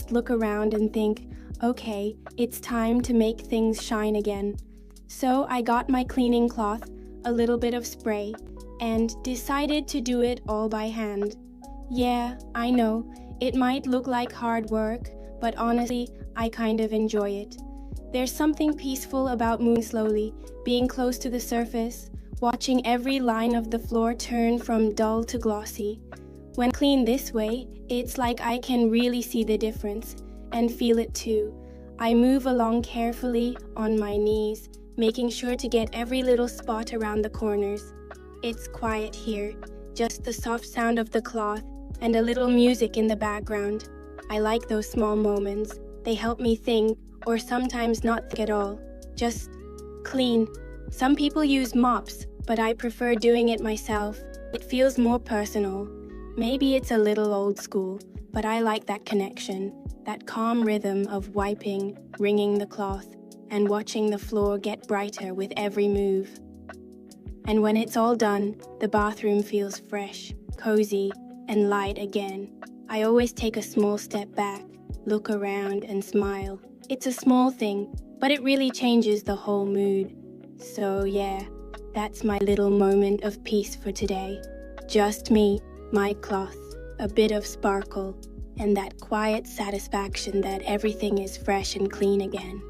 just look around and think, okay, it's time to make things shine again. So I got my cleaning cloth, a little bit of spray, and decided to do it all by hand. Yeah, I know, it might look like hard work, but honestly, I kind of enjoy it. There's something peaceful about moving slowly, being close to the surface, watching every line of the floor turn from dull to glossy. When clean this way, it's like I can really see the difference and feel it too. I move along carefully on my knees, making sure to get every little spot around the corners. It's quiet here, just the soft sound of the cloth and a little music in the background. I like those small moments. They help me think, or sometimes not think at all. Just clean. Some people use mops, but I prefer doing it myself. It feels more personal. Maybe it's a little old school, but I like that connection, that calm rhythm of wiping, wringing the cloth, and watching the floor get brighter with every move. And when it's all done, the bathroom feels fresh, cozy, and light again. I always take a small step back, look around, and smile. It's a small thing, but it really changes the whole mood. So yeah, that's my little moment of peace for today. Just me, my cloth, a bit of sparkle, and that quiet satisfaction that everything is fresh and clean again.